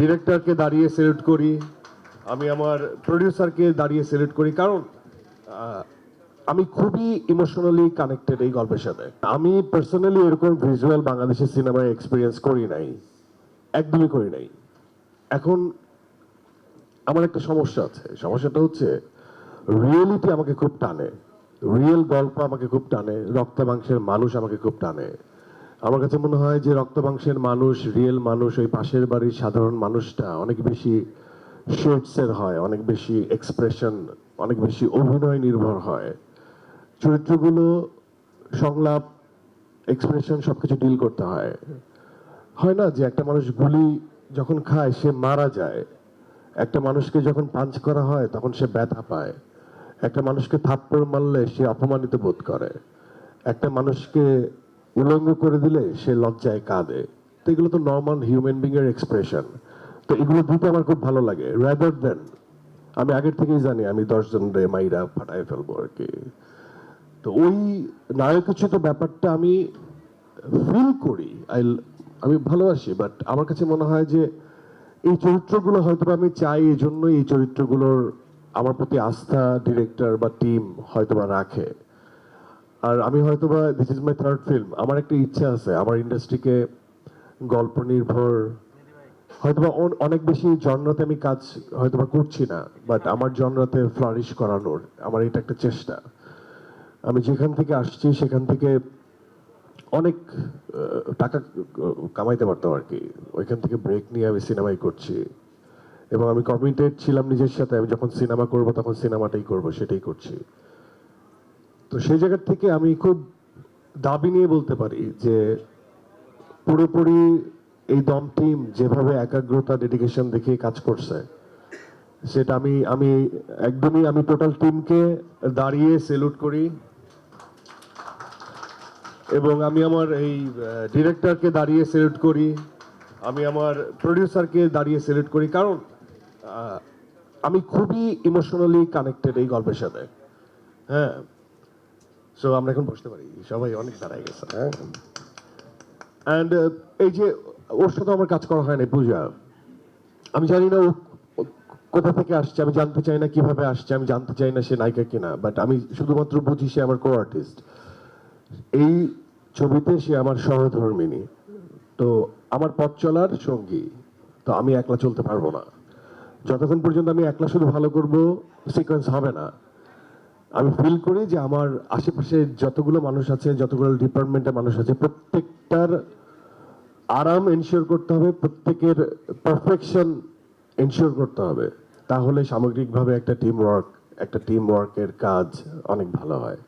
ডিরেক্টরকে দাঁড়িয়ে সেলুট করি, আমি আমার প্রডিউসারকে দাঁড়িয়ে সেলুট করি, কারণ আমি খুবই ইমোশনালি কানেক্টেড এই গল্পের সাথে। আমি পার্সোনালি এরকম ভিজুয়াল বাংলাদেশের সিনেমায় এক্সপিরিয়েন্স করি নাই, একদমই করি নাই। এখন আমার একটা সমস্যা আছে, সমস্যাটা হচ্ছে রিয়েলিটি আমাকে খুব টানে, রিয়েল গল্প আমাকে খুব টানে, রক্ত মাংসের মানুষ আমাকে খুব টানে। আমার কাছে মনে হয় যে রক্ত মাংসের মানুষ, রিয়েল মানুষ, ওই পাশের বাড়ির সাধারণ মানুষটা অনেক বেশি শেডসের হয়, অনেক বেশি এক্সপ্রেশন, অনেক বেশি অভিনয় নির্ভর হয়। চরিত্রগুলো সংলাপ, এক্সপ্রেশন সবকিছু ডিল করতে হয়। হয় না যে একটা মানুষ গুলি যখন খায় সে মারা যায়, একটা মানুষকে যখন পাঞ্চ করা হয় তখন সে ব্যথা পায়, একটা মানুষকে থাপ্পড় মারলে সে অপমানিত বোধ করে, একটা মানুষকে উলঙ্গ করে দিলে সে লজ্জায় কাঁদে। তো এগুলো তো নর্মাল হিউম্যান বিং এর এক্সপ্রেশন। তো এগুলো দিতে আমার খুব ভালো লাগে, রাদার দেন আমি আগের থেকেই জানি আমি 10 জন রে মাইরা ফাটায় ফেলবো আর কি। তো ওই নায়কোচিত ব্যাপারটা আমি ফিল করি, আমি ভালোবাসি, বাট আমার কাছে মনে হয় যে এই চরিত্রগুলো হয়তো আমি চাই, এই জন্যই এই চরিত্রগুলোর আমার প্রতি আস্থা ডিরেক্টর বা টিম হয়তোবা রাখে। আর আমি হয়তোবা this is my third film, আমার একটা ইচ্ছা আছে আমার ইন্ডাস্ট্রিকে গল্প নির্ভর, হয়তোবা অনেক বেশি জনরাতে আমি কাজ হয়তোবা করছি না, বাট আমার জনরাতে ফ্লারিশ করানোর আমার এটা একটা চেষ্টা। আমি যেখান থেকে আসছি সেখান থেকে অনেক টাকা কামাইতে পারতাম আর কি, ওইখান থেকে ব্রেক নিয়ে আমি সিনেমাই করছি, এবং আমি কমিটেড ছিলাম নিজের সাথে, আমি যখন সিনেমা করব তখন সিনেমাটাই করব, সেটাই করছি। তো সেই জায়গা থেকে আমি খুব দাবি নিয়ে বলতে পারি যে পুরোপুরি এই দম টিম যেভাবে একাগ্রতা ডেডিকেশন দেখিয়ে কাজ করছে, সেটা আমি একদমই আমি টোটাল টিমকে দাঁড়িয়ে সেলুট করি, এবং আমি আমার এই ডিরেক্টরকে দাঁড়িয়ে সেলুট করি, আমি আমার প্রডিউসারকে দাঁড়িয়ে সেলুট করি, কারণ আমি খুবই ইমোশনালি কানেক্টেড এই গল্পের সাথে। হ্যাঁ, সো আমরা এখন বসতে পারি, সবাই অনেক দাঁড়ায় গেছে। হ্যাঁ, অ্যান্ড এই যে ওর সাথে আমার কাজ করা হয় না, পূজা, আমি জানি না ও কোথা থেকে আসছে, আমি জানতে চাই না কিভাবে আসছে, আমি জানতে চাই না সে নায়িকা কিনা, বাট আমি শুধুমাত্র বুঝি সে আমার কো আর্টিস্ট। এই ছবিতে সে আমার সহধর্মিণী, তো আমার পথ চলার সঙ্গী। তো আমি একলা চলতে পারবো না, যতক্ষণ পর্যন্ত আমি একলা শুধু ভালো করব সিকোয়েন্স হবে না। আমি ফিল করি যে আমার আশেপাশে যতগুলো মানুষ আছে, যতগুলো ডিপার্টমেন্টের মানুষ আছে, প্রত্যেকটার আরাম এনশিওর করতে হবে, প্রত্যেকের পারফেকশন এনশিওর করতে হবে, তাহলে সামগ্রিকভাবে একটা টিম ওয়ার্কের কাজ অনেক ভালো হয়।